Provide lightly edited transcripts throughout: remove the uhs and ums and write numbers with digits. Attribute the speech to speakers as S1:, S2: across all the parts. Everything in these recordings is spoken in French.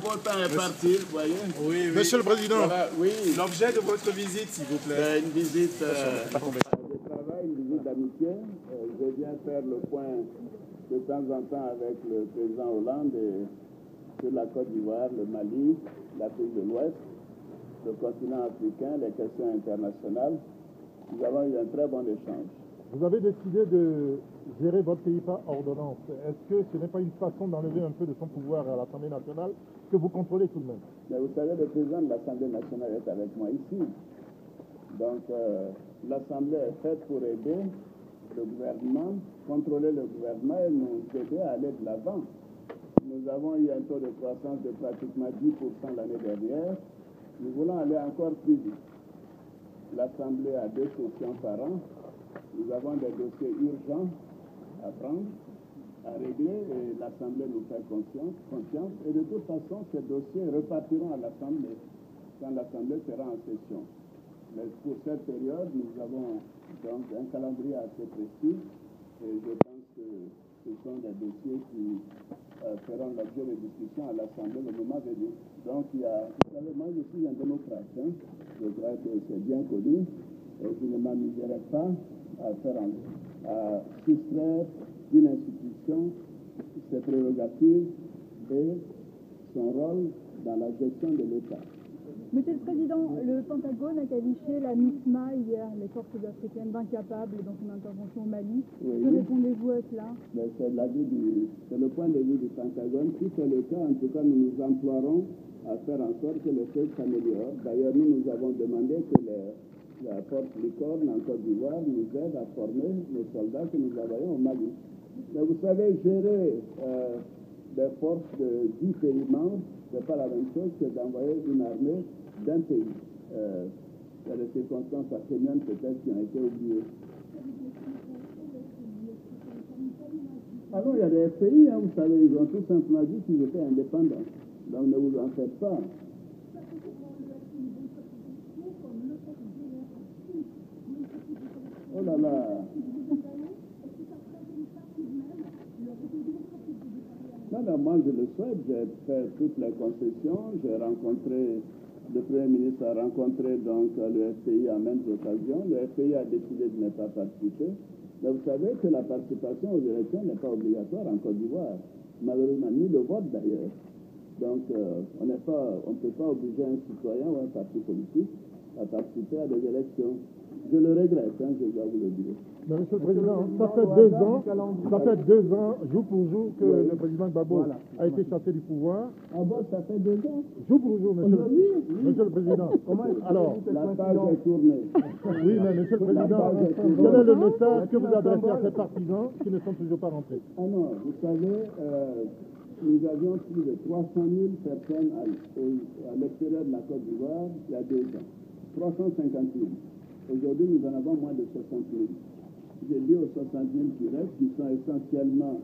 S1: beau temps est parti, vous voyez.
S2: Oui, oui.
S3: Monsieur le Président.
S1: Voilà, oui.
S2: L'objet de votre visite, s'il vous plaît.
S1: Une visite de travail, une visite d'amitié. Je viens faire le point de temps en temps avec le président Hollande sur la Côte d'Ivoire, le Mali, l'Afrique de l'Ouest, le continent africain, les questions internationales. Nous avons eu un très bon échange.
S3: Vous avez décidé de gérer votre pays par ordonnance. Est-ce que ce n'est pas une façon d'enlever un peu de son pouvoir à l'Assemblée nationale que vous contrôlez tout de même?
S1: Mais vous savez, le président de l'Assemblée nationale est avec moi ici. Donc, l'Assemblée est faite pour aider le gouvernement, contrôler le gouvernement et nous aider à aller de l'avant. Nous avons eu un taux de croissance de pratiquement 10% l'année dernière. Nous voulons aller encore plus vite. L'Assemblée a 2 sessions par an. Nous avons des dossiers urgents à prendre, à régler, et l'Assemblée nous fait confiance. Et de toute façon, ces dossiers repartiront à l'Assemblée quand l'Assemblée sera en session. Mais pour cette période, nous avons donc un calendrier assez précis et je pense que ce sont des dossiers qui feront l'objet de discussion à l'Assemblée le moment venu. Donc, vous savez, moi je suis un démocrate, hein. Je crois que c'est bien connu et je ne m'amuserai pas à soustraire d'une institution ses prérogatives et son rôle dans la gestion de l'État.
S4: Monsieur le Président, le Pentagone a qualifié la MISMA hier, les forces africaines, d'incapables dans son intervention au Mali.
S1: Oui.
S4: Que répondez-vous à cela?
S1: C'est le point de vue du Pentagone. Si c'est le cas, en tout cas, nous nous emploierons à faire en sorte que les choses s'améliorent. D'ailleurs, nous avons demandé que la force Licorne en Côte d'Ivoire nous aide à former nos soldats que nous envoyons au Mali. Mais vous savez, gérer des forces de 10 pays membres, ce n'est pas la même chose que d'envoyer une armée d'un pays. Il y a des circonstances atténuantes peut-être qui ont été oubliées. Alors il y a des pays, hein, vous savez, ils ont tout simplement dit qu'ils étaient indépendants. Donc ne vous en faites pas. Oh là là. Non, moi je le souhaite, j'ai fait toutes les concessions, j'ai rencontré, le Premier ministre a rencontré donc le FPI à maintes occasions, le FPI a décidé de ne pas participer, mais vous savez que la participation aux élections n'est pas obligatoire en Côte d'Ivoire, malheureusement, ni le vote d'ailleurs. Donc on ne peut pas obliger un citoyen ou un parti politique à participer à des élections. Je le regrette, hein, je dois vous le dire.
S3: Mais Monsieur le Président, ça fait 2 ans, jour pour jour, que le président Gbagbo a été chassé du pouvoir.
S1: Ah bon, ça fait 2 ans?
S3: Jour pour jour, Monsieur le Président. Alors,
S1: la page est tournée.
S3: Oui, mais Monsieur le Président, quel est le message que vous adressez à ces partisans qui ne sont toujours pas rentrés?
S1: Ah non, vous savez, nous avions plus de 300 000 personnes à l'extérieur de la Côte d'Ivoire il y a 2 ans. 350 000. Aujourd'hui, nous en avons moins de 60 000. J'ai dit aux 60 000 qui restent, qui sont essentiellement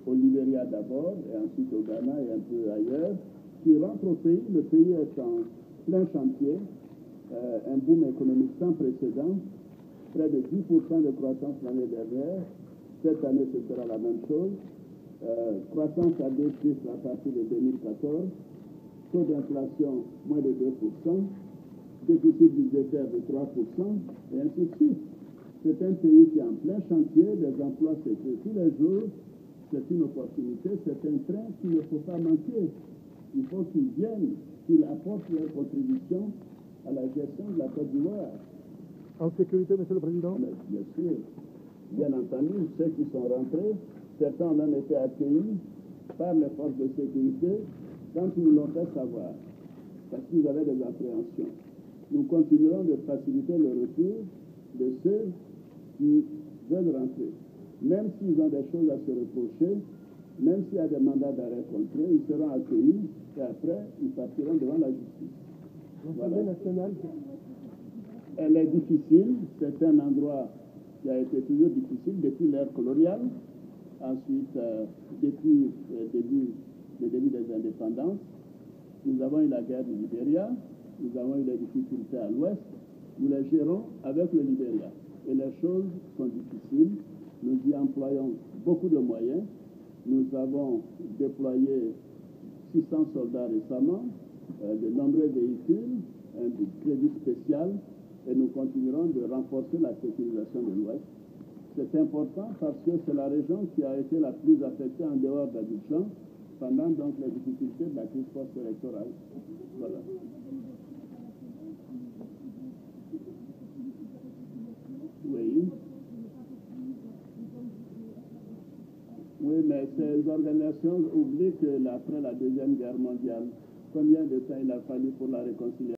S1: au Libéria d'abord, et ensuite au Ghana et un peu ailleurs, qui rentrent au pays. Le pays est en plein chantier, un boom économique sans précédent, près de 10% de croissance l'année dernière. Cette année, ce sera la même chose. Croissance à 2 chiffres à partir de 2014, taux d'inflation moins de 2%, déficit budgétaire de 3%, et ainsi de suite. C'est un pays qui est en plein chantier, les emplois se créent tous les jours, c'est une opportunité, c'est un train qu'il ne faut pas manquer. Il faut qu'ils viennent, qu'ils apportent leur contribution à la gestion de la Côte d'Ivoire.
S3: En sécurité, Monsieur le Président?
S1: Mais bien sûr, bien entendu, ceux qui sont rentrés, certains ont même été accueillis par les forces de sécurité quand ils nous l'ont fait savoir, parce qu'ils avaient des appréhensions. Nous continuerons de faciliter le retour de ceux qui veulent rentrer. Même s'ils ont des choses à se reprocher, même s'il y a des mandats d'arrêt contre eux, ils seront accueillis et après, ils partiront devant la justice. L'Assemblée nationale, elle est difficile. C'est un endroit qui a été toujours difficile depuis l'ère coloniale. Ensuite, depuis le début des indépendances, nous avons eu la guerre du Libéria. Nous avons eu des difficultés à l'ouest, nous les gérons avec le Libéria. Et les choses sont difficiles, nous y employons beaucoup de moyens, nous avons déployé 600 soldats récemment, de nombreux véhicules, un crédit spécial, et nous continuerons de renforcer la sécurisation de l'Ouest. C'est important parce que c'est la région qui a été la plus affectée en dehors d'Abidjan pendant donc les difficultés de la crise post-électorale. Voilà. Oui. Oui, mais ces organisations oublient que après la Deuxième Guerre mondiale, combien de temps il a fallu pour la réconciliation?